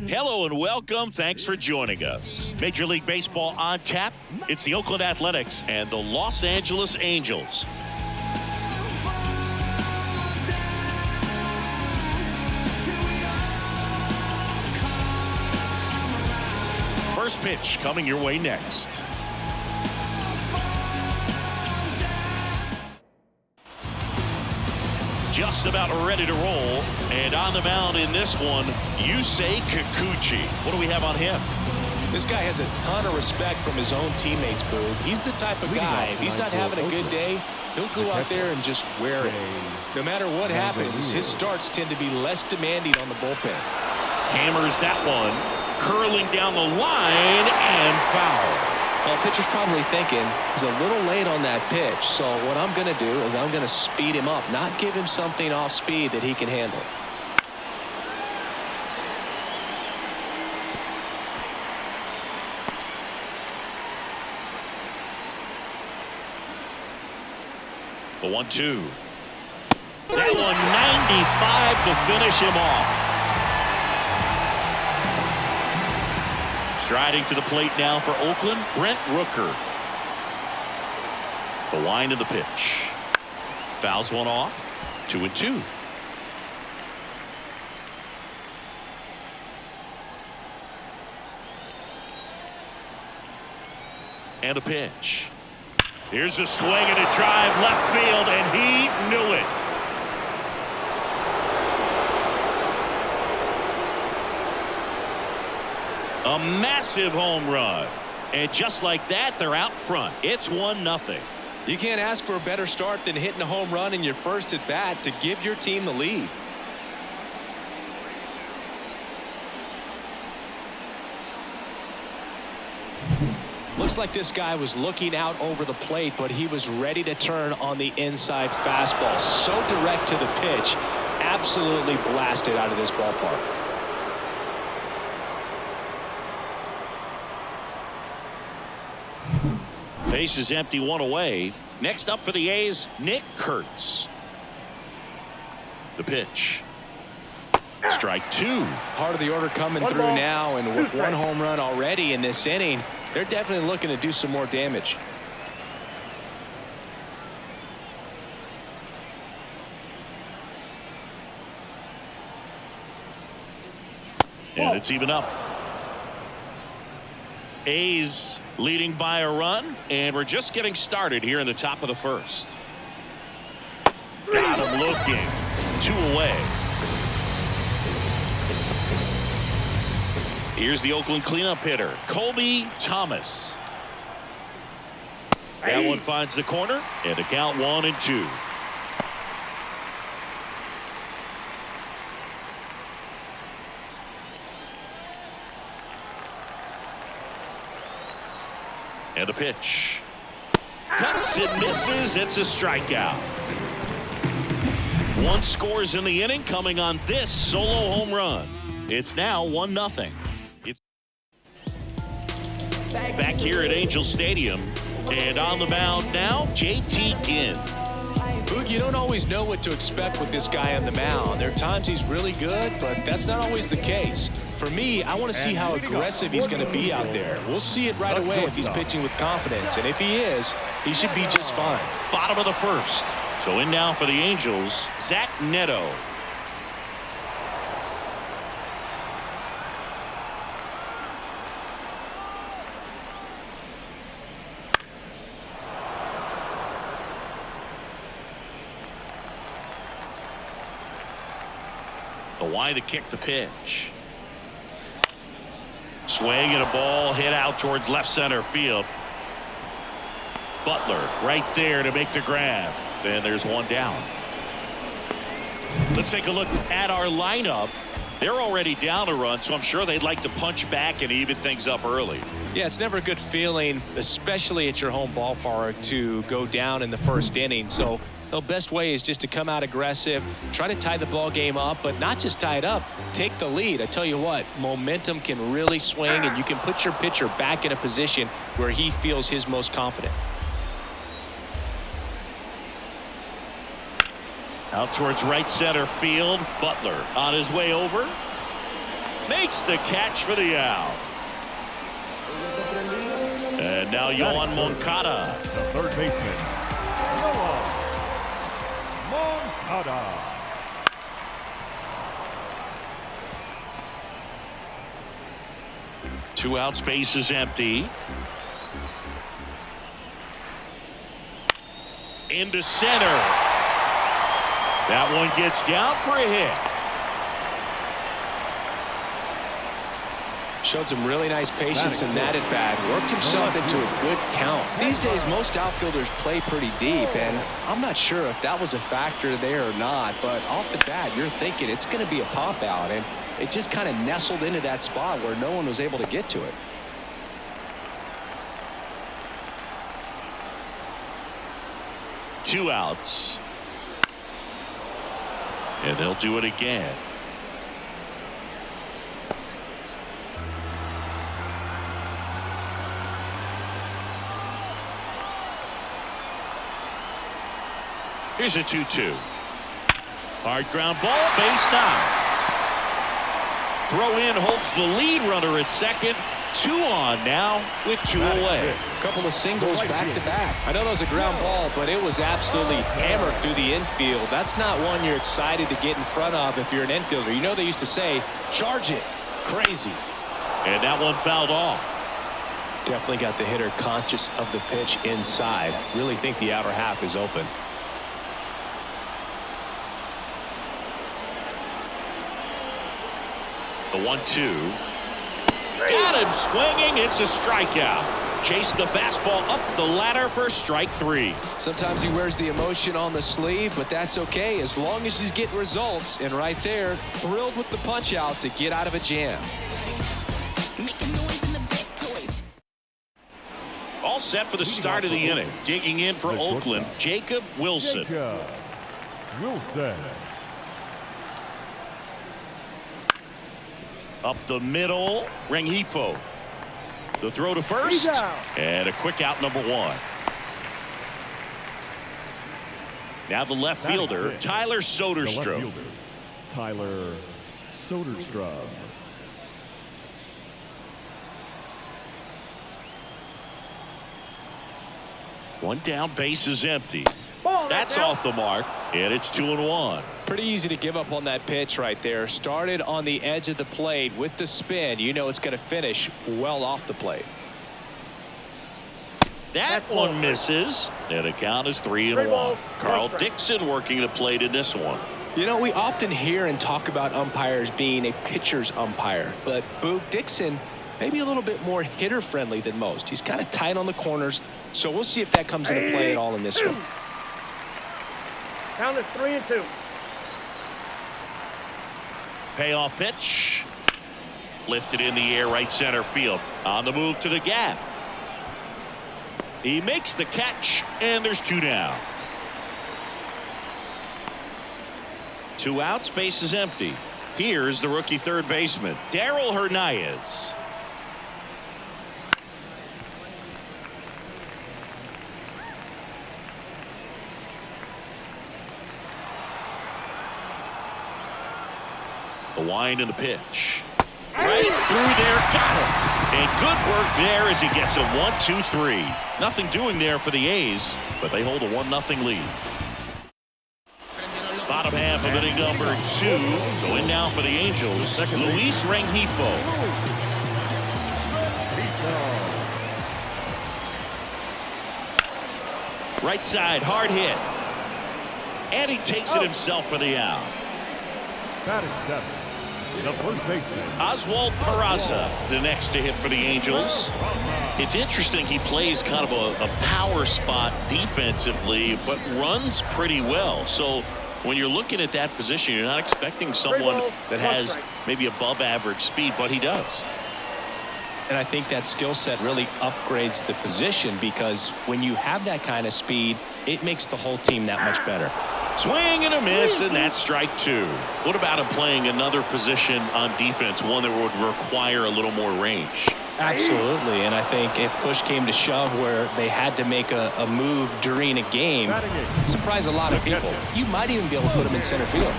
Hello and welcome. Thanks for joining us. Major League Baseball on tap. It's the Oakland Athletics and the Los Angeles Angels. First pitch coming your way next. Just about ready to roll, and on the mound in this one, Yusei Kikuchi. What do we have on him? This guy has a ton of respect from his own teammates, Boog. He's the type of guy, if he's not having a good day, he'll go out there and just wear it. No matter what happens, his starts tend to be less demanding on the bullpen. Hammers that one, curling down the line, and foul. Well, pitcher's probably thinking he's a little late on that pitch, so what I'm going to do is I'm going to speed him up, not give him something off speed that he can handle. The 1-2. That one 95 to finish him off. Striding to the plate now for Oakland, Brent Rooker. The wind of the pitch. Fouls one off. 2-2. And a pitch. Here's a swing and a drive left field, and he knew it. A massive home run. And just like that, they're out front. It's 1-0. You can't ask for a better start than hitting a home run in your first at bat to give your team the lead. Looks like this guy was looking out over the plate, but he was ready to turn on the inside fastball. So direct to the pitch. Absolutely blasted out of this ballpark. Base is empty, one away. Next up for the A's, Nick Kurtz. The pitch. Strike two. Part of the order coming through now, and with one home run already in this inning, they're definitely looking to do some more damage. And it's even up. A's leading by a run, and we're just getting started here in the top of the first. Got him looking. 2 away. Here's the Oakland cleanup hitter, Colby Thomas. That one finds the corner, and a count 1-2. And a pitch. Cuts and misses. It's a strikeout. One scores in the inning coming on this solo home run. It's now 1-0. It's back here at Angel Stadium. And on the mound now, JT Ginn. Boog, you don't always know what to expect with this guy on the mound. There are times he's really good, but that's not always the case. For me, I want to see how aggressive he's going to be out there. We'll see it right away if he's pitching with confidence. And if he is, he should be just fine. Bottom of the first. So in now for the Angels, Zach Neto. The wide to kick the pitch. Swing and a ball hit out towards left center field. Butler right there to make the grab. And there's one down. Let's take a look at our lineup. They're already down a run, so I'm sure they'd like to punch back and even things up early. Yeah, it's never a good feeling, especially at your home ballpark, to go down in the first inning. So the best way is just to come out aggressive, try to tie the ball game up, but not just tie it up, take the lead. I tell you what, momentum can really swing, and you can put your pitcher back in a position where he feels his most confident. Out towards right center field. Butler on his way over. Makes the catch for the out. And now Yohan Moncada. The third baseman, Yohan Moncada. Two outs, base is empty. Into center. That one gets down for a hit. Showed some really nice patience in that at bat. Worked himself into a good count. These days, most outfielders play pretty deep, and I'm not sure if that was a factor there or not, but off the bat, you're thinking it's going to be a pop out, and it just kind of nestled into that spot where no one was able to get to it. Two outs. And they'll do it again. Here's a 2-2. Hard ground ball, base knock. Throw in holds the lead runner at second. 2 on now with 2 away. A couple of singles back-to-back. I know that was a ground ball, but it was absolutely hammered through the infield. That's not one you're excited to get in front of if you're an infielder. You know they used to say, charge it. Crazy. And that one fouled off. Definitely got the hitter conscious of the pitch inside. Really think the outer half is open. The 1-2. Got him swinging. It's a strikeout. Chase the fastball up the ladder for strike 3. Sometimes he wears the emotion on the sleeve, but that's okay as long as he's getting results. And right there, thrilled with the punch out to get out of a jam. All set for the start of the inning. Digging in for Oakland, Jacob Wilson. Jacob Wilson. Up the middle, Rengifo. The throw to first, and a quick out, number 1. Now the left fielder, Tyler Soderstrom. Tyler Soderstrom. One down, base is empty. That's off the mark, and it's 2-1. Pretty easy to give up on that pitch right there. Started on the edge of the plate with the spin. You know it's going to finish well off the plate. That one misses, and the count is 3-1. Carl Dixon working the plate in this one. You know, we often hear and talk about umpires being a pitcher's umpire, but Boog Dixon maybe a little bit more hitter friendly than most. He's kind of tight on the corners, so we'll see if that comes into play at all in this one. Count is 3-2. Payoff pitch. Lifted in the air, right center field. On the move to the gap. He makes the catch, and there's 2 down. 2 outs, base is empty. Here's the rookie third baseman, Darell Hernandez. The wind and the pitch. Right through there, got him. And good work there as he gets a 1-2-3. Nothing doing there for the A's, but they hold a 1-0 lead. Bottom half of inning number 2. So in now for the Angels, Luis Rengifo. Right side, hard hit. And he takes it himself for the out. Batting 7. The first baseman, Oswald Peraza, the next to hit for the Angels. It's interesting, he plays kind of a power spot defensively, but runs pretty well. So when you're looking at that position, you're not expecting someone that has maybe above average speed, but he does. And I think that skill set really upgrades the position, because when you have that kind of speed, it makes the whole team that much better. Swing and a miss, and that's strike 2. What about him playing another position on defense, one that would require a little more range? Absolutely, and I think if push came to shove where they had to make a move during a game, surprise a lot of people. You might even be able to put him in center field.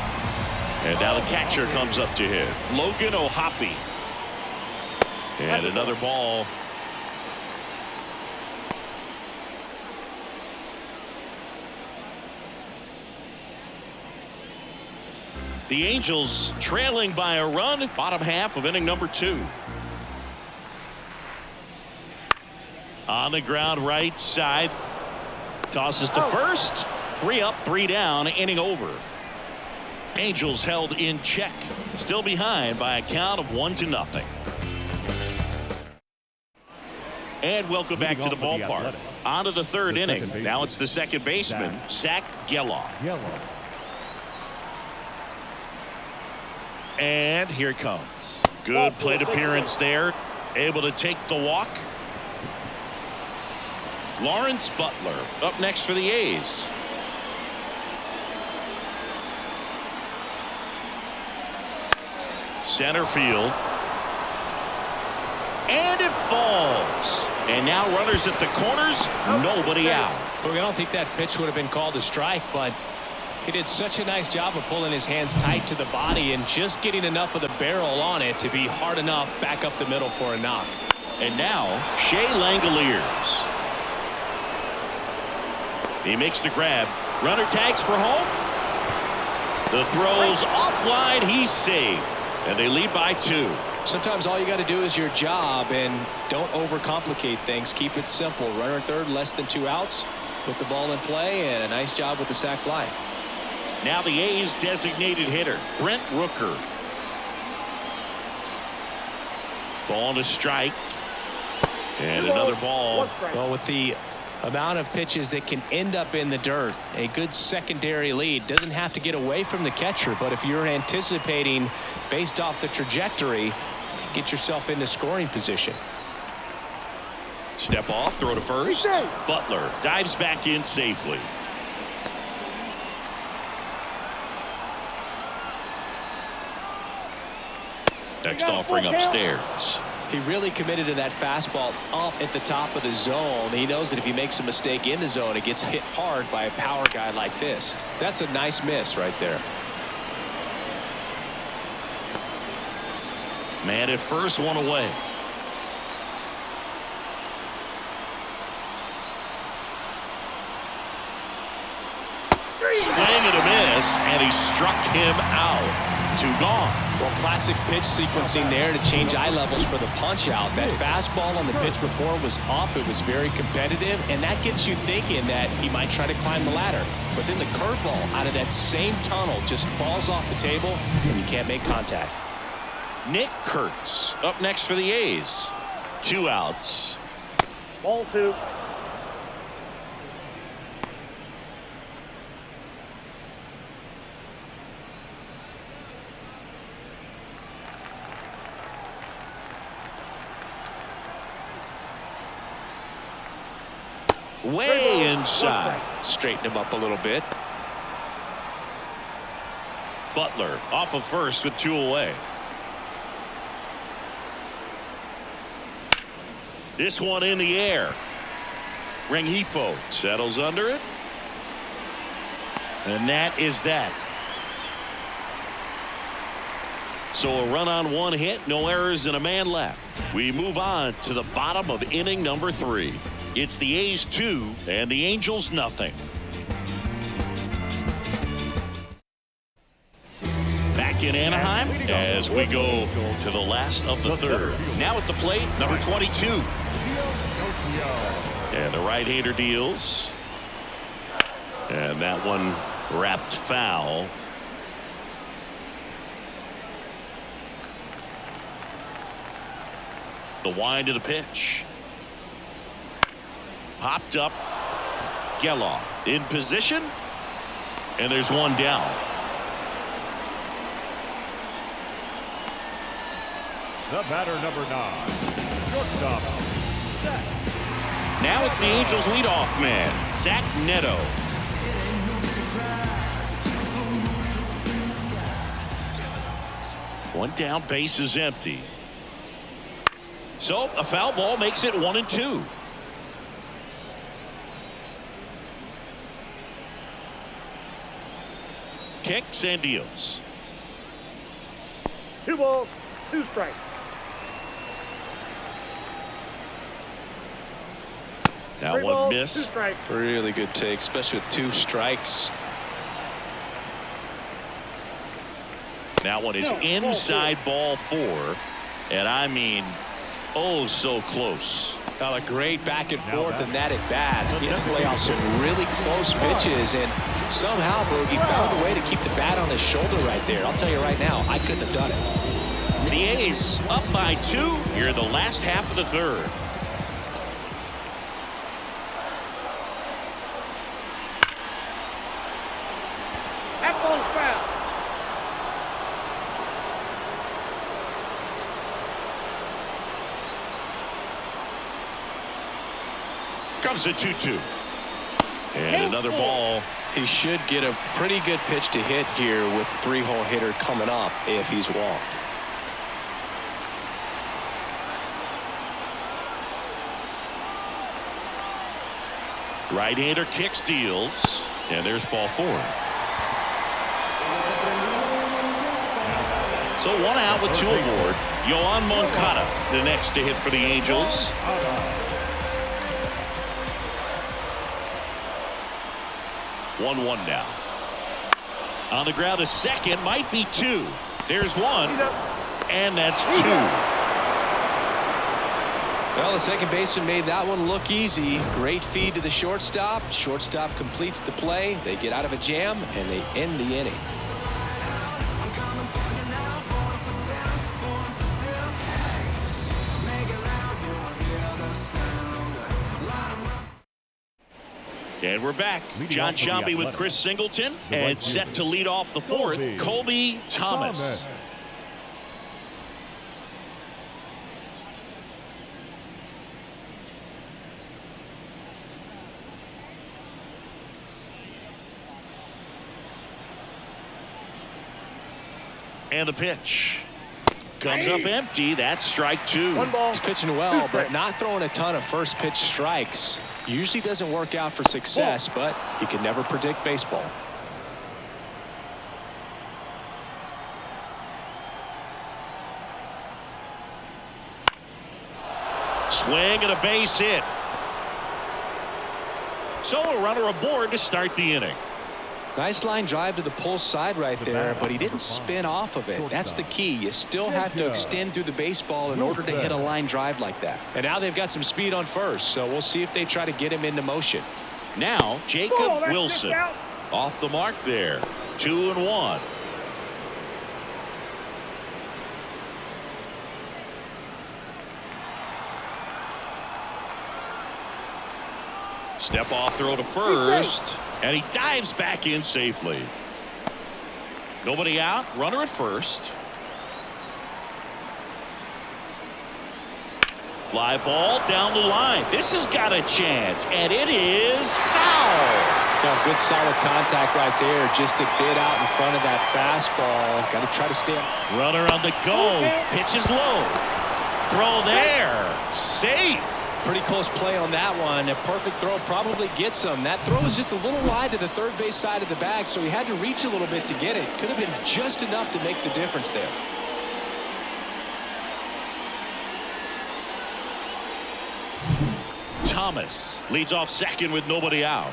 And now the catcher comes up to hit. Logan O'Hoppe. And another ball. The Angels trailing by a run, bottom half of inning number 2. On the ground right side. Tosses to first. 3 up, 3 down, inning over. Angels held in check. Still behind by a count of 1-0. And welcome back to the ballpark. On to the third inning. Now it's the second baseman, Zach Geloff. And here it comes. Good plate appearance there. Able to take the walk. Lawrence Butler up next for the A's. Center field. And it falls. And now runners at the corners. Nobody out. Look, I don't think that pitch would have been called a strike, but he did such a nice job of pulling his hands tight to the body and just getting enough of the barrel on it to be hard enough back up the middle for a knock. And now Shea Langoliers. He makes the grab. Runner tags for home. The throw's offline. He's safe. And they lead by 2. Sometimes all you got to do is your job and don't overcomplicate things. Keep it simple. Runner at third, less than 2 outs. Put the ball in play, and a nice job with the sac fly. Now the A's designated hitter, Brent Rooker. Ball to strike. And another ball. Well, with the amount of pitches that can end up in the dirt, a good secondary lead. Doesn't have to get away from the catcher, but if you're anticipating based off the trajectory, get yourself into scoring position. Step off, throw to first. Butler dives back in safely. Next offering upstairs. He really committed to that fastball up at the top of the zone. He knows that if he makes a mistake in the zone, it gets hit hard by a power guy like this. That's a nice miss right there. Man at first, one away. Swing and a miss, and he struck him out. 2 gone. Well, classic pitch sequencing there to change eye levels for the punch out. That fastball on the pitch before was up. It was very competitive, and that gets you thinking that he might try to climb the ladder. But then the curveball out of that same tunnel just falls off the table, and you can't make contact. Nick Kurtz up next for the A's. 2 outs. Ball 2. Way inside. Straighten him up a little bit. Butler off of first with 2 away. This one in the air. Rengifo settles under it. And that is that. So a run on 1 hit, no errors, and a man left. We move on to the bottom of inning number 3. It's the A's 2 and the Angels nothing. Back in Anaheim as we go to the last of the third. Now at the plate, number 22. And the right-hander deals. And that one wrapped foul. The wind of the pitch. Popped up. Geloff in position. And there's one down. The batter, number 9, shortstop, Zach. Now it's the Angels leadoff man, Zach Neto. One down, base is empty. So a foul ball makes it 1-2. Kicks and deals. 2 balls, 2 strikes. That 3 one balls, 2 missed. strikes. Really good take, especially with 2 strikes. That one is inside ball 4. And I mean, oh, so close. Well, a great back and forth and that at bat. He does play off some really close pitches, and somehow Bogey found a way to keep the bat on his shoulder right there. I'll tell you right now, I couldn't have done it. The A's up by 2 here in the last half of the 3rd. That ball's foul. Comes the 2-2. And another ball. He should get a pretty good pitch to hit here with the 3-hole hitter coming up if he's walked. Right-hander kicks, deals. And there's ball 4. So 1 out with 2 aboard. Yoan Moncada, the next to hit for the Angels. 1-1 now. On the ground, a second, might be 2. There's 1, and that's 2. Well, the second baseman made that one look easy. Great feed to the shortstop. Shortstop completes the play. They get out of a jam, and they end the inning. And we're back. John Sciambi with Chris Singleton, and set to lead off the 4th, Colby Thomas. And the pitch comes up empty. That's strike 2. 1 ball. He's pitching well, but not throwing a ton of first pitch strikes. Usually doesn't work out for success, but you can never predict baseball. Swing and a base hit. So a runner aboard to start the inning. Nice line drive to the pull side right there, but he didn't spin off of it. That's the key. You still have to extend through the baseball in order to hit a line drive like that. And now they've got some speed on first, so we'll see if they try to get him into motion. Now Jacob Wilson off the mark there. 2-1. Step off throw to first, and he dives back in safely. Nobody out, runner at first. Fly ball down the line. This has got a chance, and it is foul. Yeah, good solid contact right there, just a bit out in front of that fastball. Got to try to stay up. Runner on the go, pitches low. Throw there, safe. Pretty close play on that one. A perfect throw probably gets him. That throw was just a little wide to the third base side of the bag, so he had to reach a little bit to get it. Could have been just enough to make the difference there. Thomas leads off second with nobody out.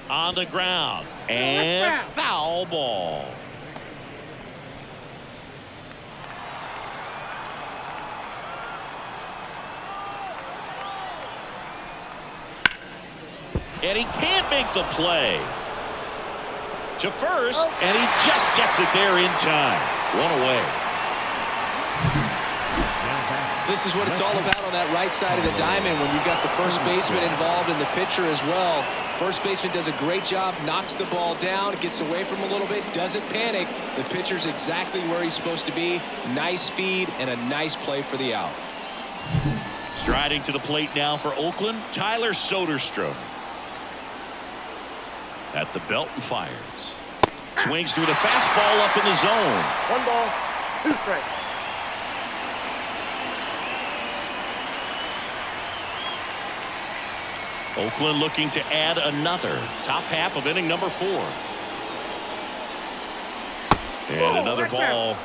On the ground, and foul ball. And he can't make the play. To first, and he just gets it there in time. One away. This is what it's all about on that right side of the diamond when you've got the first baseman involved and the pitcher as well. First baseman does a great job, knocks the ball down, gets away from him a little bit, doesn't panic. The pitcher's exactly where he's supposed to be. Nice feed and a nice play for the out. Striding to the plate now for Oakland, Tyler Soderstrom. At the belt and fires. Swings through the fastball up in the zone. 1 ball, 2 strikes. Oakland looking to add another. Top half of inning number 4. And another ball.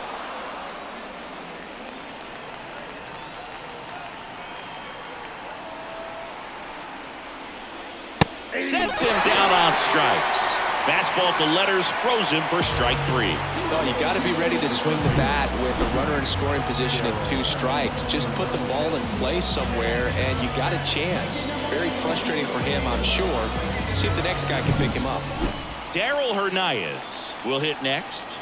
Sets him down on strikes. Fastball to letters, frozen for strike 3. Well, you got to be ready to swing the bat with a runner in scoring position and 2 strikes. Just put the ball in play somewhere, and you got a chance. Very frustrating for him, I'm sure. See if the next guy can pick him up. Darryl Hernandez will hit next.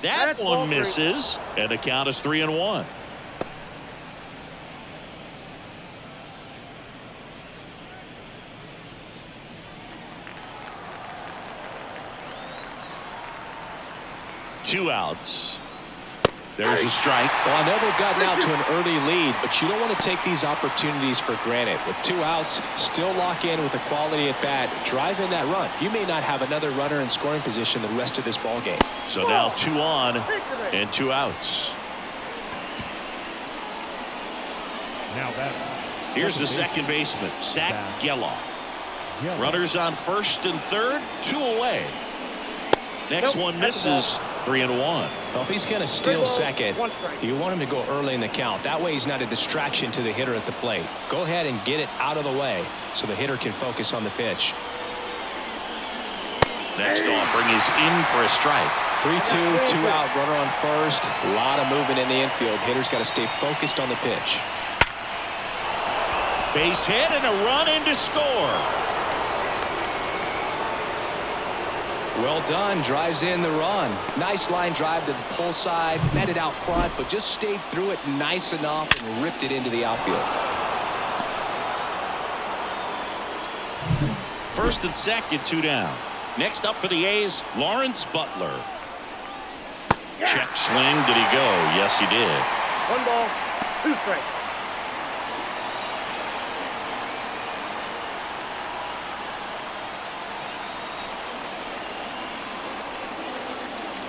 That one misses, and the count is 3-1. Two outs. There's a strike. Well, I know they've gotten out to an early lead, but you don't want to take these opportunities for granted. With 2 outs, still lock in with a quality at bat. Drive in that run. You may not have another runner in scoring position the rest of this ball game. So now 2 on and 2 outs. Now that. Here's the second baseman, Zach Geloff. Runners on first and third, 2 away. Next one misses, 3-1. Well, if he's going to steal second, you want him to go early in the count. That way he's not a distraction to the hitter at the plate. Go ahead and get it out of the way so the hitter can focus on the pitch. Next offering is in for a strike. 3-2, 2 out, runner on first. A lot of movement in the infield. Hitter's got to stay focused on the pitch. Base hit and a run in to score. Well done. Drives in the run. Nice line drive to the pull side. Met it out front, but just stayed through it nice enough and ripped it into the outfield. First and second, 2 down. Next up for the A's, Lawrence Butler. Check swing. Did he go? Yes, he did. 1 ball, 2 strikes.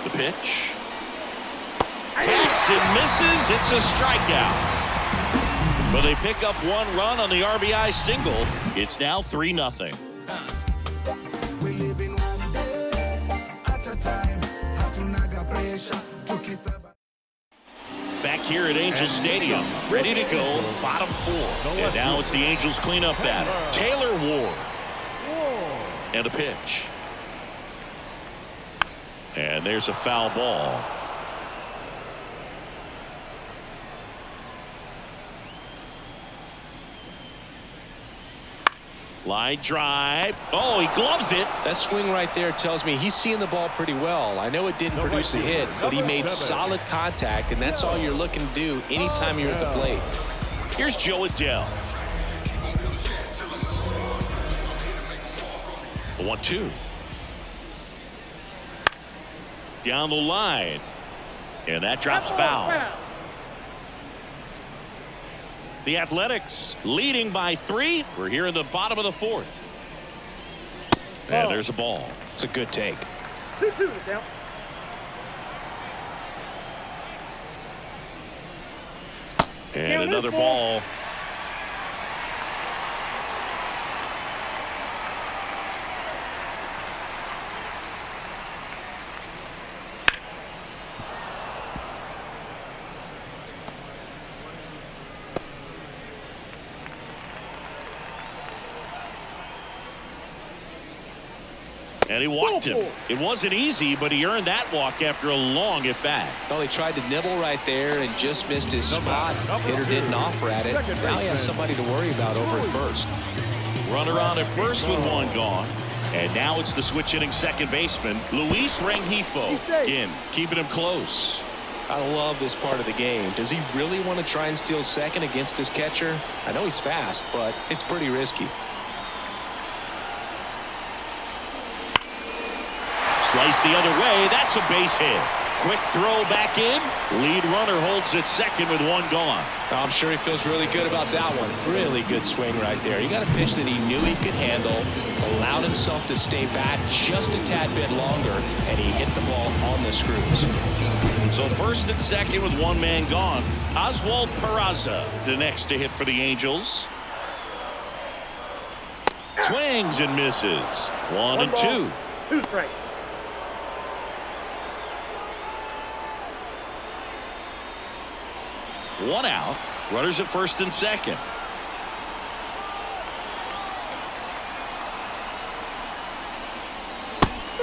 The pitch. Hits and misses. It's a strikeout. But they pick up 1 run on the RBI single. It's now 3-0. Back here at Angels Stadium, ready to go, bottom 4. And now it's the Angels cleanup batter, Taylor Ward. And a pitch. And there's a foul ball. Line drive. Oh, he gloves it. That swing right there tells me he's seeing the ball pretty well. I know it didn't produce a hit, but he made solid contact, and that's all you're looking to do anytime you're at the plate. Here's Joe Adell. 1-2. Down the line. And that drops foul. The Athletics leading by 3. We're here in the bottom of the 4th. And there's a ball. It's a good take. 2-2 down. And another ball. And he walked him. It wasn't easy, but he earned that walk after a long at bat. Well, he tried to nibble right there and just missed his spot. Hitter didn't offer at it. Now he has somebody to worry about over at first. Runner on at first with 1 gone. And now it's the switch hitting second baseman, Luis Rengifo. Again, keeping him close. I love this part of the game. Does he really want to try and steal second against this catcher? I know he's fast, but it's pretty risky. Slice the other way. That's a base hit. Quick throw back in. Lead runner holds at second with one gone. I'm sure he feels really good about that one. Really good swing right there. He got a pitch that he knew he could handle, allowed himself to stay back just a tad bit longer, and he hit the ball on the screws. So first and second with one man gone. Oswald Peraza, the next to hit for the Angels. Swings and misses. One and two. 2 strikes. One out. Runners at first and second.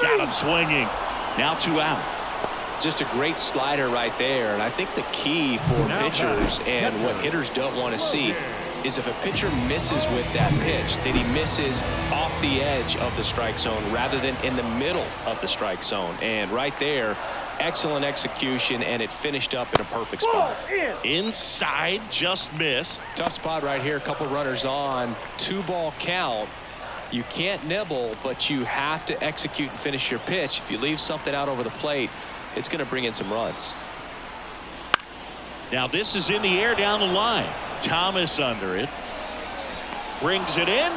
Got him swinging. Now 2 out. Just a great slider right there. And I think the key for pitchers and what hitters don't want to see is if a pitcher misses with that pitch, that he misses off the edge of the strike zone rather than in the middle of the strike zone. And right there, excellent execution, and it finished up in a perfect spot. Inside, just missed. Tough spot right here. A couple runners on. 2-ball count. You can't nibble, but you have to execute and finish your pitch. If you leave something out over the plate, it's going to bring in some runs. Now this is in the air down the line. Thomas under it. Brings it in.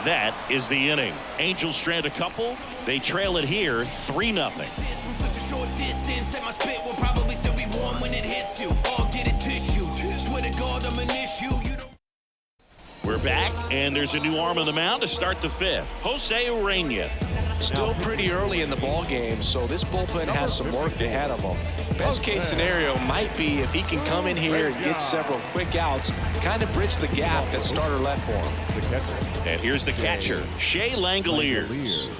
That is the inning. Angels strand a couple. They trail it here 3-0. From such a short distance, and my spit will probably still be warm when it hits you. Or get a tissue. Swear to God, I'm an issue. You don't. We're back, and there's a new arm on the mound to start the 5th. Jose Urena. Still pretty early in the ball game, so this bullpen has some work ahead of them. Best case scenario might be if he can come in here and get several quick outs, kind of bridge the gap that starter left for him. And here's the catcher, Shea Langoliers.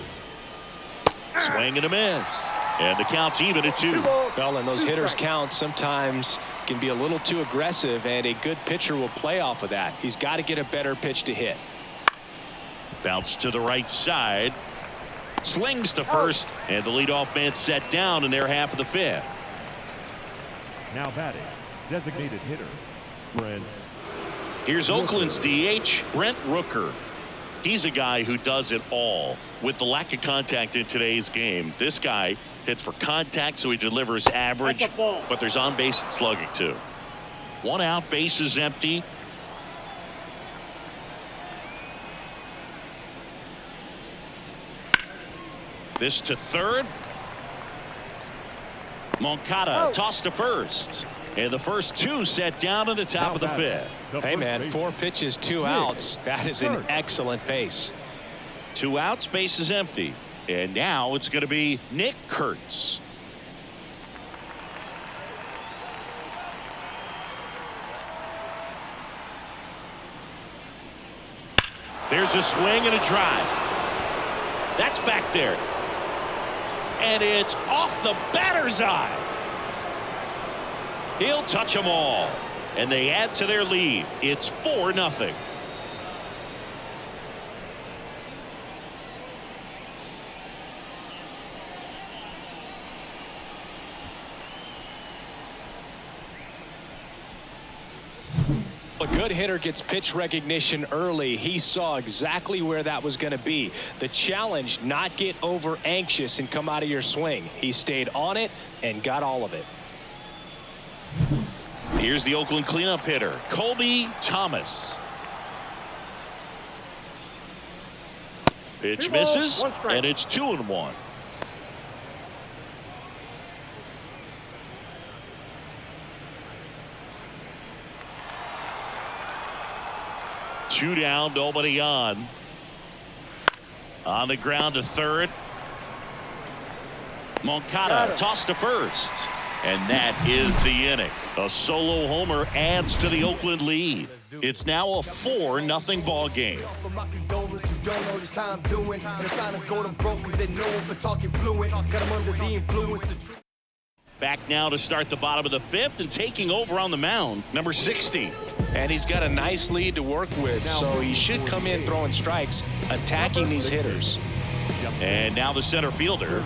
Swing and a miss. And the count's even at 2. Well, and those hitters' counts sometimes can be a little too aggressive, and a good pitcher will play off of that. He's got to get a better pitch to hit. Bounce to the right side. Slings to first, and the leadoff man set down in their half of the 5th. Now batting, designated hitter, Brent. Here's Oakland's DH, Brent Rooker. He's a guy who does it all. With the lack of contact in today's game, this guy hits for contact, so he delivers average, but there's on base and slugging too. 1 out, base is empty. This to third. Moncada tossed to first. And the first 2 set down at the top of the 5th. Hey, man, 4 pitches, 2 outs. That is an excellent pace. 2 outs, base is empty. And now it's going to be Nick Kurtz. There's a swing and a drive. That's back there. And it's off the batter's eye. He'll touch them all. And they add to their lead. It's 4-0. A good hitter gets pitch recognition early. He saw exactly where that was going to be. The challenge, not get over anxious and come out of your swing. He stayed on it and got all of it. Here's the Oakland cleanup hitter, Colby Thomas. Pitch misses, and it's 2-1. Two down, nobody on. On the ground to third. Moncada tossed to first. And that is the inning. A solo homer adds to the Oakland lead. It's now a 4-0 ball game. Back now to start the bottom of the 5th, and taking over on the mound, number 60. And he's got a nice lead to work with, so he should come in throwing strikes, attacking these hitters. And now the center fielder.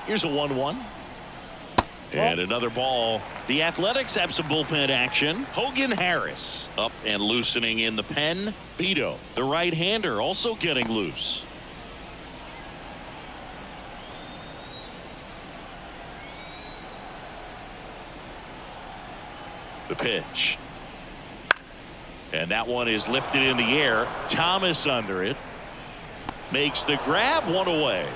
Here's a 1-1. And another ball. The Athletics have some bullpen action. Hogan Harris up and loosening in the pen. Pito, the right-hander, also getting loose. The pitch. And that one is lifted in the air. Thomas under it. Makes the grab, one away.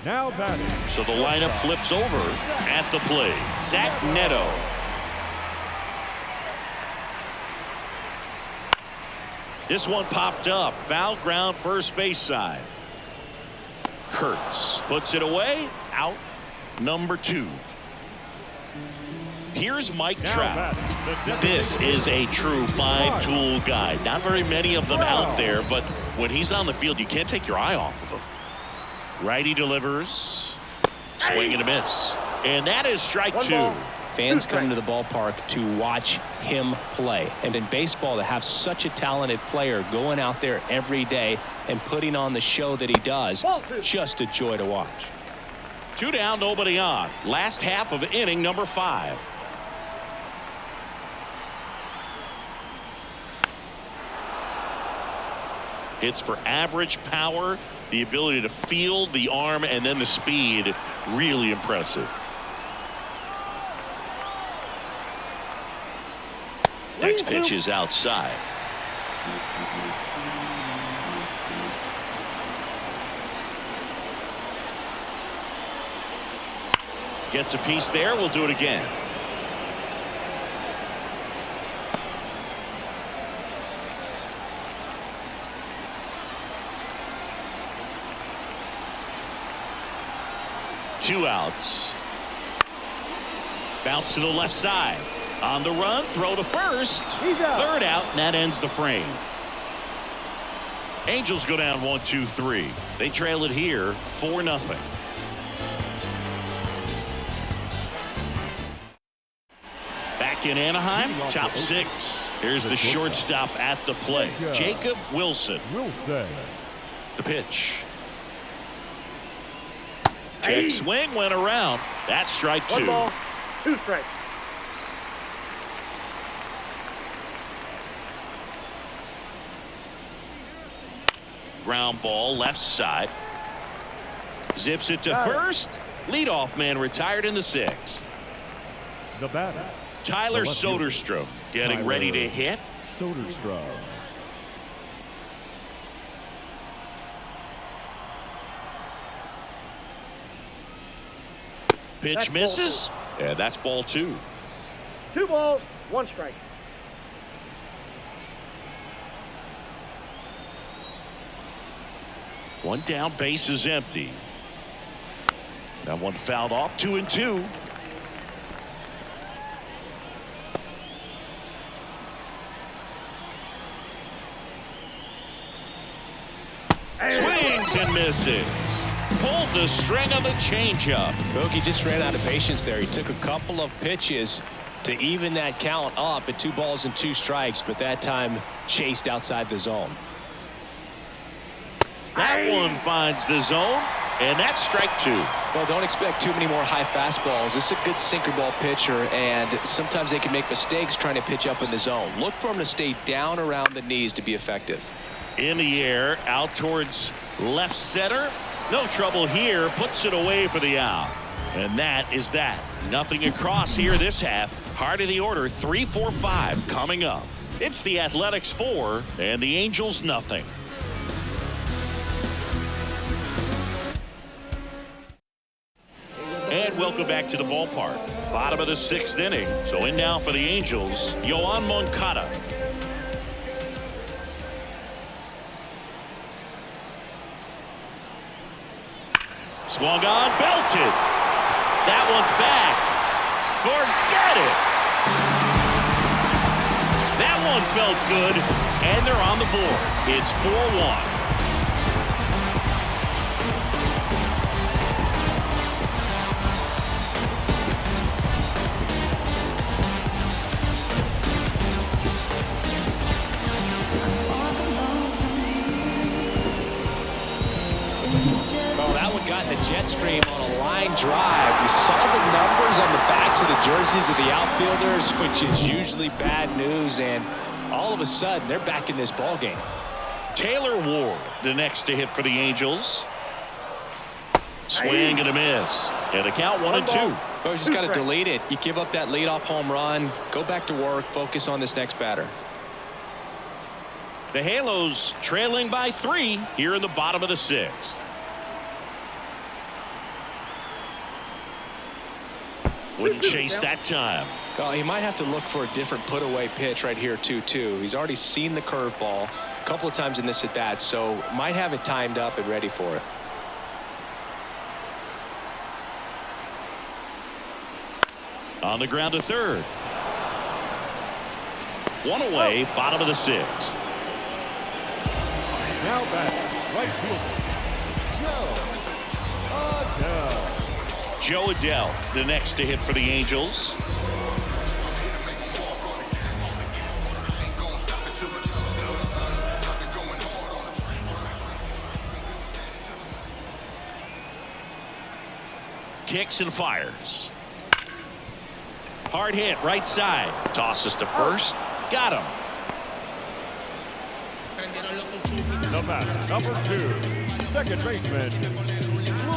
Now batting. So the lineup flips over at the plate. Zach Neto. This one popped up. Foul ground, first base side. Kurtz puts it away. Out number 2. Here's Mike Trout. This is a true five-tool guy. Not very many of them out there, but when he's on the field, you can't take your eye off of him. Righty delivers. Swing and a miss. And that is strike 2. Fans come to the ballpark to watch him play. And in baseball, to have such a talented player going out there every day and putting on the show that he does, just a joy to watch. 2 down, nobody on. Last half of inning number 5. Hits for average power, the ability to field the arm, and then the speed. Really impressive. Next pitch is outside. Gets a piece there. We'll do it again. Two outs. Bounce to the left side. On the run, throw to first. Third out, and that ends the frame. Angels go down 1-2-3. They trail it here 4-0. Back in Anaheim, top 6. Here's the shortstop at the plate, Jacob Wilson. The pitch. Check swing, went around. That's strike 2. 1 ball, 2 strikes. Ground ball left side. Zips it to first. Leadoff man retired in the 6th. The batter. Tyler Soderstrom getting ready to hit. Soderstrom. Pitch misses. And that's ball 2. 2 balls, 1 strike. One down, base is empty. That one fouled off. 2-2. Swings and misses. Pulled the string on the changeup. Bogey just ran out of patience there. He took a couple of pitches to even that count up at 2 balls and 2 strikes, but that time chased outside the zone. That one finds the zone, and that's strike 2. Well, don't expect too many more high fastballs. This is a good sinker ball pitcher, and sometimes they can make mistakes trying to pitch up in the zone. Look for him to stay down around the knees to be effective. In the air, out towards left center. No trouble here. Puts it away for the out. And that is that. Nothing across here this half. Heart of the order, 3-4-5 coming up. It's the Athletics 4 and the Angels nothing. And welcome back to the ballpark. Bottom of the 6th inning. So in now for the Angels, Yoan Moncada. Swung on, belted. That one's back. Forget it. That one felt good, and they're on the board. It's 4-1. Oh, that one got in the jet stream on a line drive. You saw the numbers on the backs of the jerseys of the outfielders, which is usually bad news, and all of a sudden they're back in this ball game. Taylor Ward, the next to hit for the Angels. Swing and a miss. And the count 1-2. Well, you just got to delete it. You give up that leadoff home run, go back to work, focus on this next batter. The Halos trailing by 3 here in the bottom of the 6th. Wouldn't chase that time. Well, he might have to look for a different put-away pitch right here, 2-2. He's already seen the curveball a couple of times in this at-bat, so might have it timed up and ready for it. On the ground to third. One away, bottom of the 6th. Now back, right fielder, Joe Adele, the next to hit for the Angels. Kicks and fires. Hard hit, right side. Tosses to first. Got him. The batter, number 2, second baseman,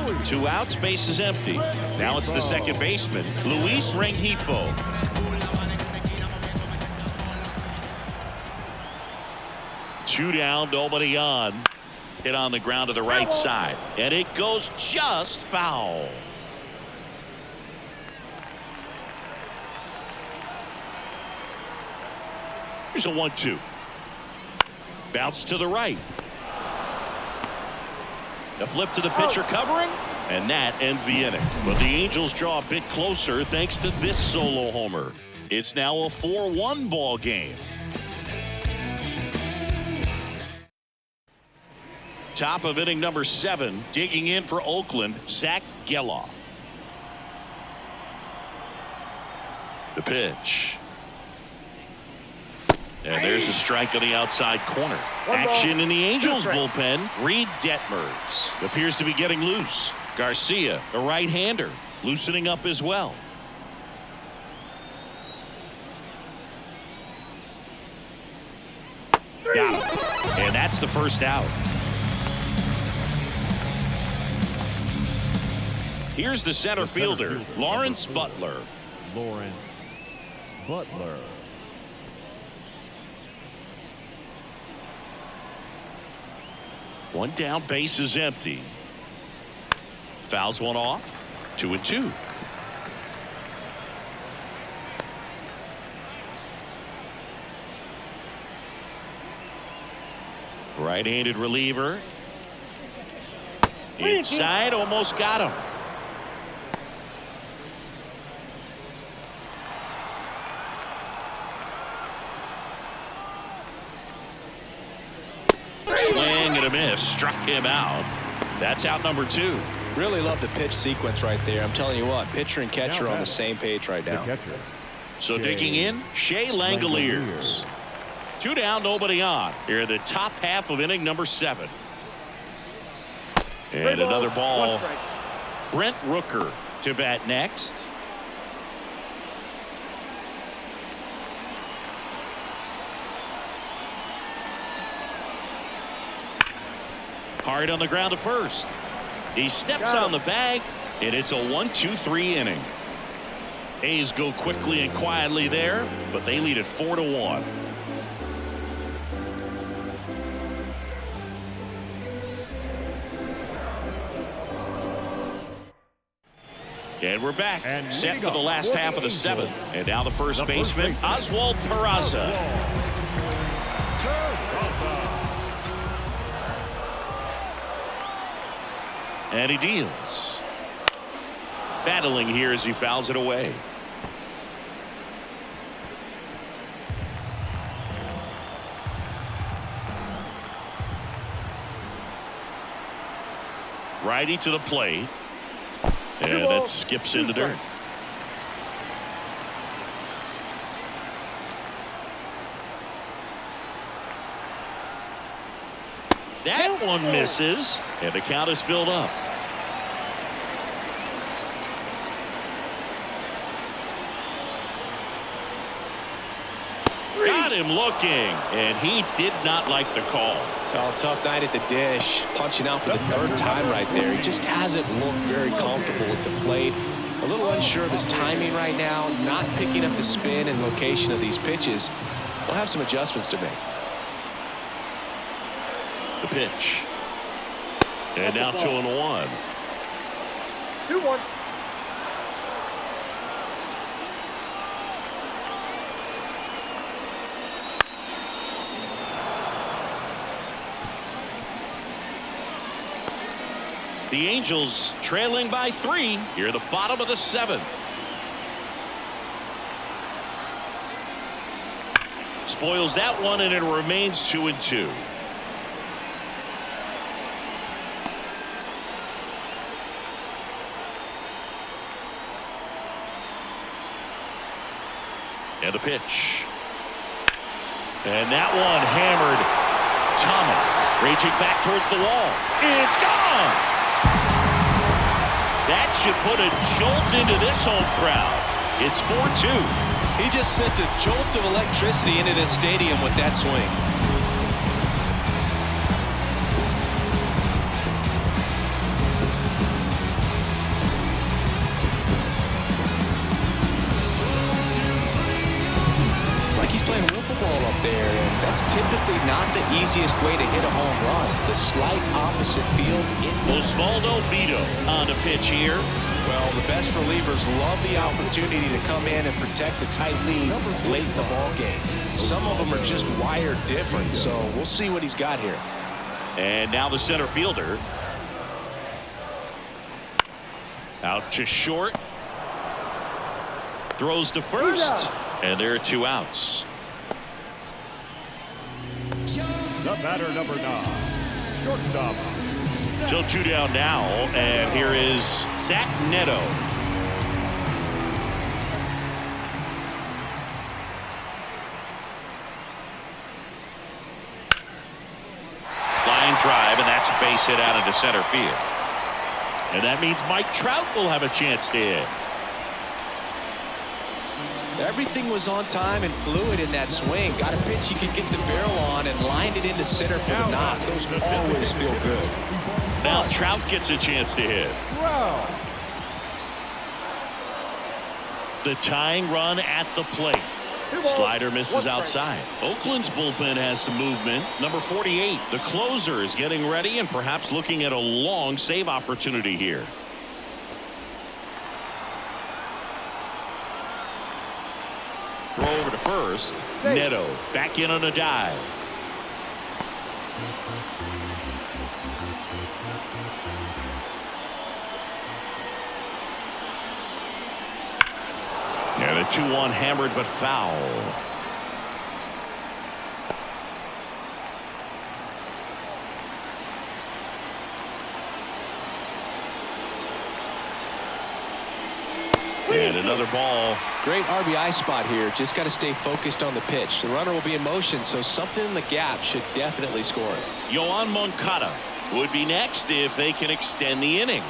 Louis. 2 outs, base is empty. Now it's the second baseman, Luis Rengifo. Two down, nobody on. Hit on the ground to the right side, and it goes just foul. Here's a 1-2. Bounce to the right. A flip to the pitcher covering, and that ends the inning. But the Angels draw a bit closer thanks to this solo homer. It's now a 4-1 ball game. Top of inning number 7, digging in for Oakland, Zach Geloff. The pitch. And there's a strike on the outside corner. Action in the Angels bullpen. Reed Detmers appears to be getting loose. Garcia, a right-hander, loosening up as well. Got him. And that's the first out. Here's the center fielder, Lawrence Butler. Lawrence Butler. One down, base is empty. Fouls one off. 2-2. Right-handed reliever. Inside, almost got him. Swing and a miss. Struck him out. That's out number 2. Really love the pitch sequence right there. I'm telling you what, pitcher and catcher are on the same page right now. Catcher. So digging in, Shea Langoliers. 2 down, nobody on. Here in the top half of inning number 7. And another ball. Brent Rooker to bat next. Hard on the ground to first. He steps on the bag, and it's a 1-2-3 inning. A's go quickly and quietly there, but they lead it 4-1. And we're back, And set for the last half of the 7th. And now the first baseman, Oswald Peraza. And he deals. Battling here as he fouls it away. Righty to the plate. And that skips in the dirt. That one misses, and the count is filled up. Got him looking, and he did not like the call. Oh, tough night at the dish. Punching out for the 3rd time right there. He just hasn't looked very comfortable at the plate. A little unsure of his timing right now, not picking up the spin and location of these pitches. We'll have some adjustments to make. The pitch. And now 2-1. 2-1. The Angels trailing by 3 here at the bottom of the 7th. Spoils that one, and it remains 2-2. And the pitch. And that one hammered. Thomas raging back towards the wall. It's gone. That should put a jolt into this home crowd. It's 4-2. He just sent a jolt of electricity into this stadium with that swing. It's like he's playing wiffle ball up there, and that's typically not the easiest way to hit a home run. To the slight opposite field. Osvaldo Bido on the pitch here. Well, the best relievers love the opportunity to come in and protect a tight lead late in the ball game. Some of them are just wired different, so we'll see what he's got here. And now the center fielder. Out to short. Throws to first. And there are 2 outs. The batter, number 9, shortstop. So 2 down now, and here is Zach Neto. Line drive, and that's a base hit out into center field. And that means Mike Trout will have a chance to hit. Everything was on time and fluid in that swing. Got a pitch you could get the barrel on and lined it into center for the knock. Those always feel good. Now Trout gets a chance to hit. Wow. The tying run at the plate. Slider misses outside. Oakland's bullpen has some movement. Number 48, the closer, is getting ready and perhaps looking at a long save opportunity here. Throw over to first. Neto back in on a dive. And a 2-1 hammered but foul. And another ball. Great RBI spot here. Just got to stay focused on the pitch. The runner will be in motion, so something in the gap should definitely score it. Yoan Moncada would be next if they can extend the inning.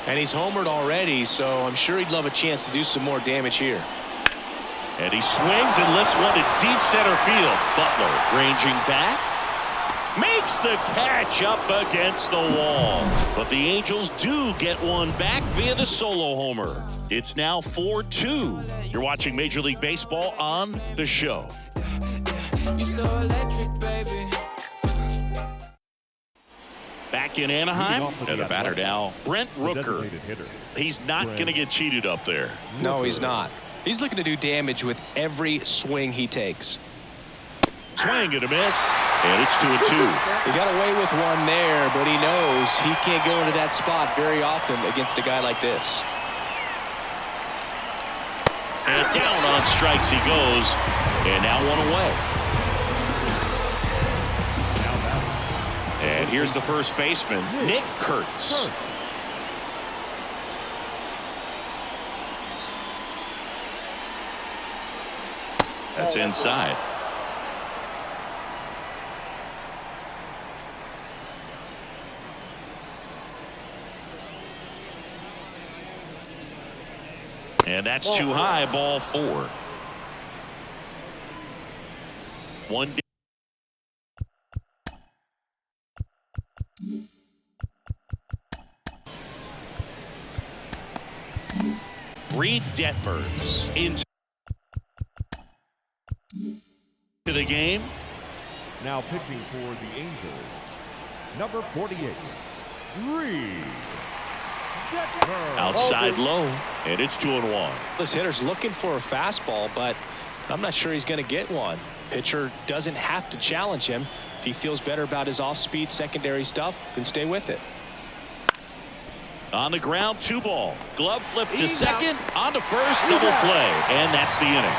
And he's homered already, so I'm sure he'd love a chance to do some more damage here. And he swings and lifts one to deep center field. Butler ranging back. Makes the catch up against the wall. But the Angels do get one back via the solo homer. It's now 4-2. You're watching Major League Baseball on The Show. You're so electric, baby. Back in Anaheim, and the batter now, Brent Rooker. Hitter. He's not going to get cheated up there. No, he's not. He's looking to do damage with every swing he takes. Swing and a miss, and it's 2-2. He got away with one there, but he knows he can't go into that spot very often against a guy like this. And down on strikes he goes, and now one away. And here's the first baseman, Nick Kurtz. That's inside. And that's too high, ball 4. One down. Reed Detmers into the game. Now pitching for the Angels, number 48, Reed. Outside low, and it's 2-1. This hitter's looking for a fastball, but I'm not sure he's going to get one. Pitcher doesn't have to challenge him. If he feels better about his off-speed secondary stuff, then stay with it. On the ground, 2 ball. Glove flip to second, on to first, double play, and that's the inning.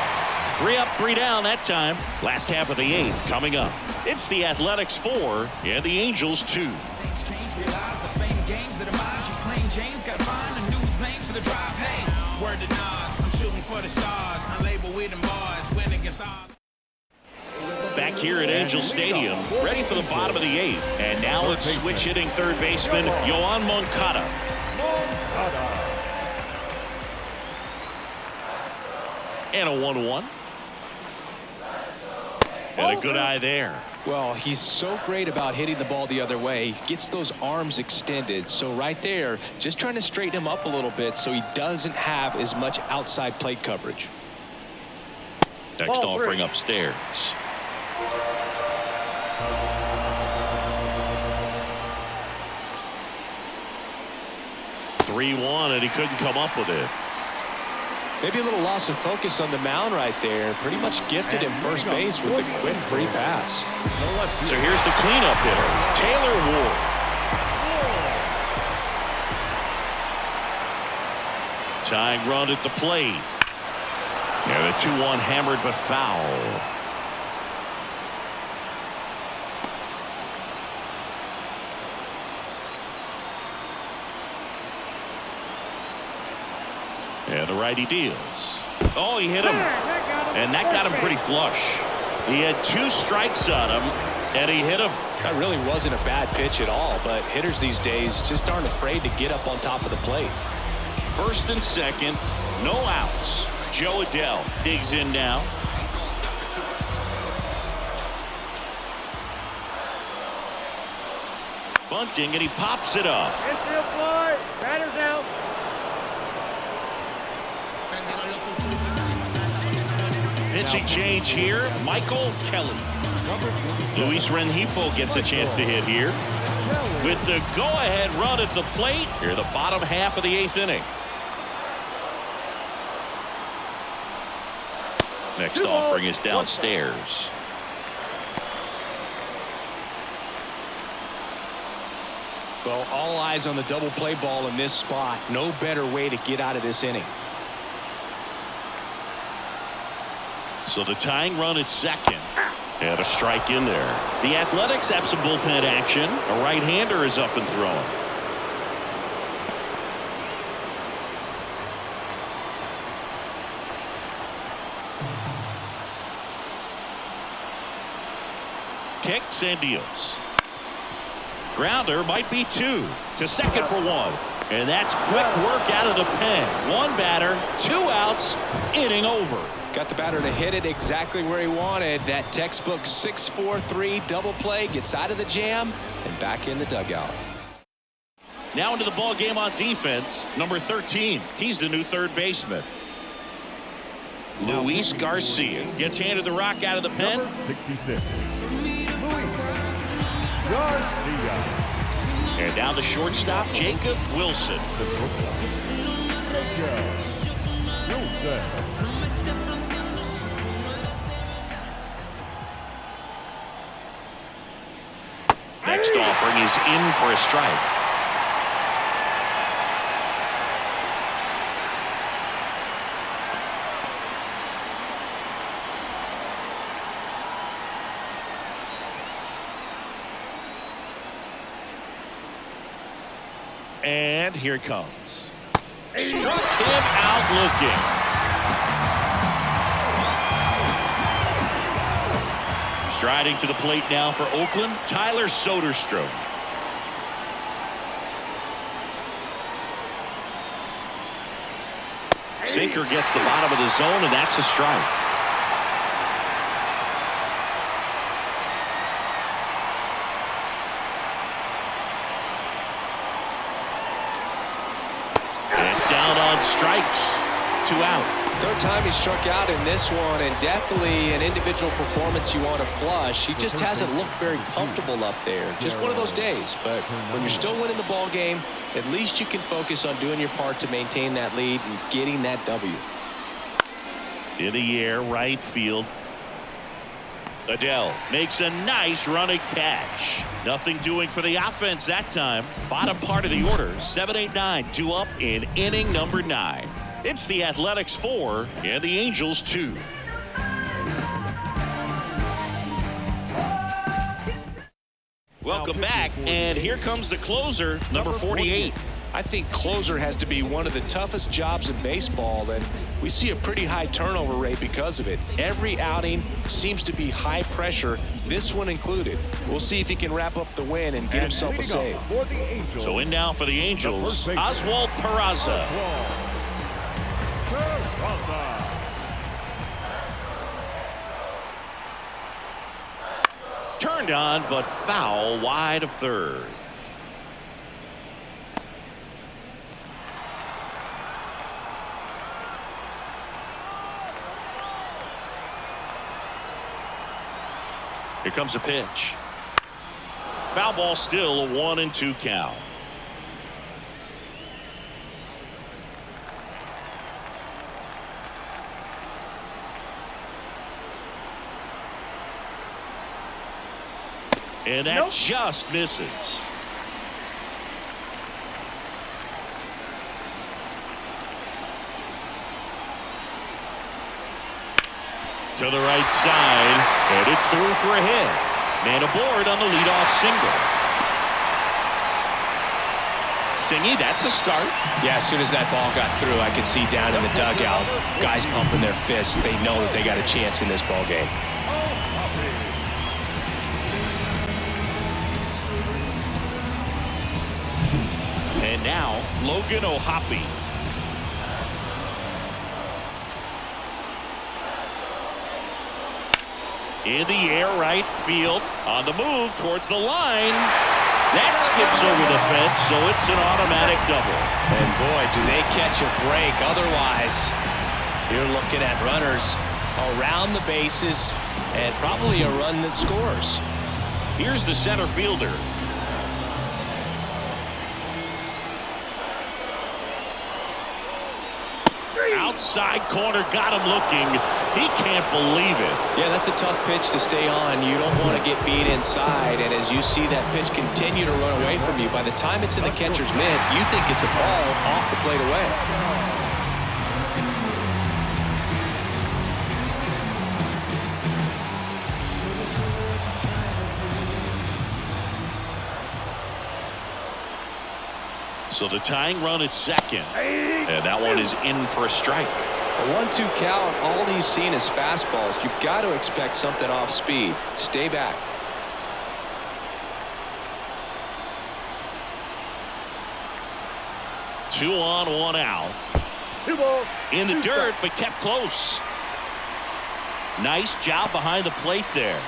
3 up, 3 down that time. Last half of the 8th coming up. It's the Athletics 4 and the Angels 2. Things change, realize the fame games that are mine. You plain James, gotta find a new lane for the drive. Hey, word to Nas, I'm shooting for the stars. Unlabeled with them bars, winning against all. Back here at Angel Stadium, ready for the bottom of the 8th. And now it's switch hitting third baseman Yoan Moncada. And a 1-1. And a good eye there. Well, he's so great about hitting the ball the other way. He gets those arms extended. So right there, just trying to straighten him up a little bit so he doesn't have as much outside plate coverage. Next offering upstairs. (3-1) and he couldn't come up with it. Maybe a little loss of focus on the mound right there. Pretty much gifted him first base with a quick free pass. So here's the cleanup hitter, Taylor Ward. Tying run at the plate. And a 2-1 hammered but foul. And the righty deals. Oh, he hit him. And that got him pretty flush. He had 2 strikes on him, and he hit him. That really wasn't a bad pitch at all, but hitters these days just aren't afraid to get up on top of the plate. First and second, no outs. Joe Adell digs in now. Bunting, and he pops it up. Infield fly. Batter's out. Pitching change here, Michael Kelly. Luis Rengifo gets a chance to hit here. With the go-ahead run at the plate, here the bottom half of the 8th inning. Next offering is downstairs. Well, all eyes on the double play ball in this spot. No better way to get out of this inning. So the tying run at second. And a strike in there. The Athletics have some bullpen action. A right-hander is up and throwing. Kicks and deals. Grounder might be 2 to second for 1. And that's quick work out of the pen. 1 batter, 2 outs, inning over. Got the batter to hit it exactly where he wanted. That textbook 6-4-3 double play, gets out of the jam and back in the dugout. Now into the ball game on defense, number 13. He's the new third baseman. Luis Garcia gets handed the rock out of the pen. Number 66, Luis Garcia. And down to shortstop, Jacob Wilson. The shortstop, Jacob Wilson. Next offering is in for a strike. And here it comes. Struck him out looking. Striding to the plate now for Oakland, Tyler Soderstrom. Sinker gets the bottom of the zone, and that's a strike. And down on strikes. 2 out. Third time he struck out in this one, and definitely an individual performance you want to flush. He just hasn't looked very comfortable up there. Just one of those days. But when you're still winning the ball game, at least you can focus on doing your part to maintain that lead and getting that W. In the air, right field. Adele makes a nice running catch. Nothing doing for the offense that time. Bottom part of the order, 7-8-9, 2 up in inning number 9. It's the Athletics 4 and the Angels 2. Welcome back, and here comes the closer, number 48. I think closer has to be one of the toughest jobs in baseball, and we see a pretty high turnover rate because of it. Every outing seems to be high pressure, this one included. We'll see if he can wrap up the win and get himself a save. So in now for the Angels, Oswald Peraza. Turned on, but foul wide of third. Here comes a pitch. Foul ball, still a 1-2 count. And that just misses. To the right side, and it's through for a hit. Man aboard on the leadoff single. Singy, that's a start. Yeah, as soon as that ball got through, I could see down in the dugout, guys pumping their fists. They know that they got a chance in this ball game. And now, Logan O'Hoppe. In the air, right field, on the move towards the line. That skips over the fence, so it's an automatic double. And boy, do they catch a break. Otherwise, you're looking at runners around the bases and probably a run that scores. Here's the center fielder. Outside corner, got him looking. He can't believe it. Yeah, that's a tough pitch to stay on. You don't want to get beat inside, and as you see that pitch continue to run away from you, by the time it's in the catcher's mitt, you think it's a ball off the plate away. So the tying run at second, and that one is in for a strike. A 1-2 count, all he's seen is fastballs. You've got to expect something off speed. Stay back. Two on, 1 out. In the dirt, but kept close. Nice job behind the plate there.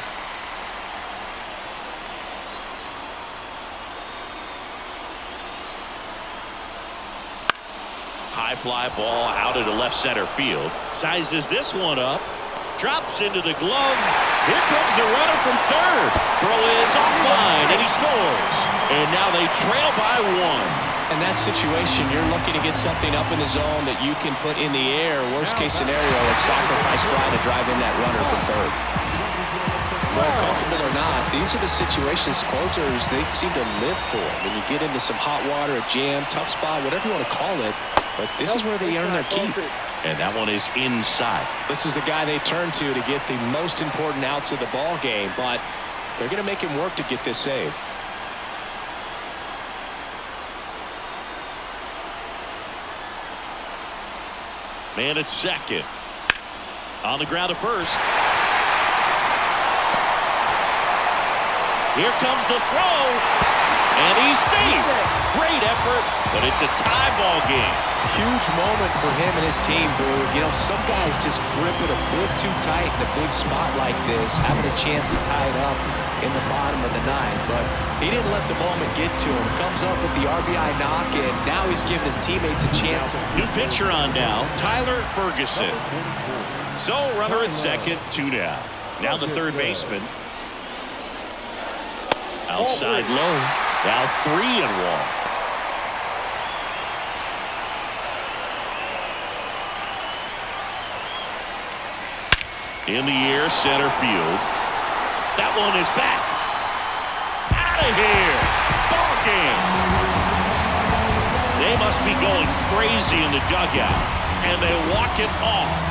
High fly ball out into left center field. Sizes this one up. Drops into the glove. Here comes the runner from third. Throw is offline, and he scores. And now they trail by 1. In that situation, you're looking to get something up in the zone that you can put in the air. Worst case scenario, a sacrifice fly to drive in that runner from third. Well, comfortable or not, these are the situations closers, they seem to live for. When you get into some hot water, a jam, tough spot, whatever you want to call it, but this is where they earn their keep. And that one is inside. This is the guy they turn to get the most important outs of the ball game, but they're going to make him work to get this save. Man at second. On the ground at first. Here comes the throw. And he's safe. Great effort, but it's a tie ball game. Huge moment for him and his team, Boo. You know, some guys just grip it a bit too tight in a big spot like this, having a chance to tie it up in the bottom of the ninth. But he didn't let the moment get to him. Comes up with the RBI knock, and now he's giving his teammates a chance to... New pitcher on now, Tyler Ferguson. So runner at second, 2 down. Now the third baseman. Outside low. Now 3-1. In the air, center field. That one is back. Out of here. Ball game. They must be going crazy in the dugout. And they walk it off.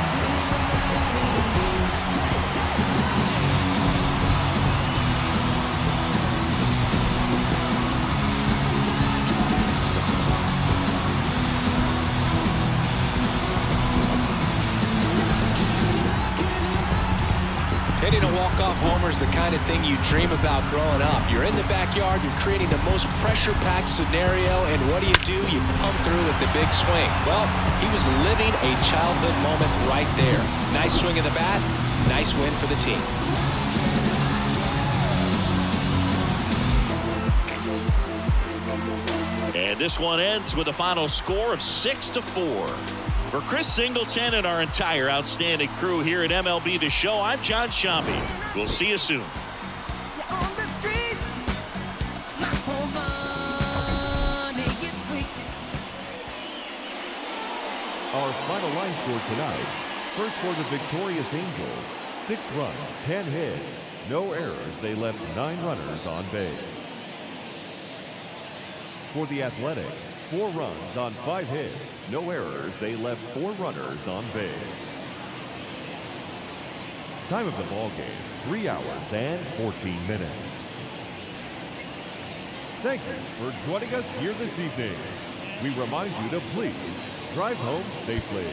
Hitting a walk-off homer is the kind of thing you dream about growing up. You're in the backyard, you're creating the most pressure-packed scenario, and what do? You come through with the big swing. Well, he was living a childhood moment right there. Nice swing of the bat, nice win for the team. And this one ends with a final score of 6-4. For Chris Singleton and our entire outstanding crew here at MLB The Show, I'm John Shambi. We'll see you soon. Our final line score tonight. First for the victorious Angels, 6 runs, 10 hits, no errors. They left 9 runners on base. For the Athletics, 4 runs on 5 hits, no errors. They left 4 runners on base. Time of the ball game, 3 hours and 14 minutes. Thank you for joining us here this evening. We remind you to please drive home safely.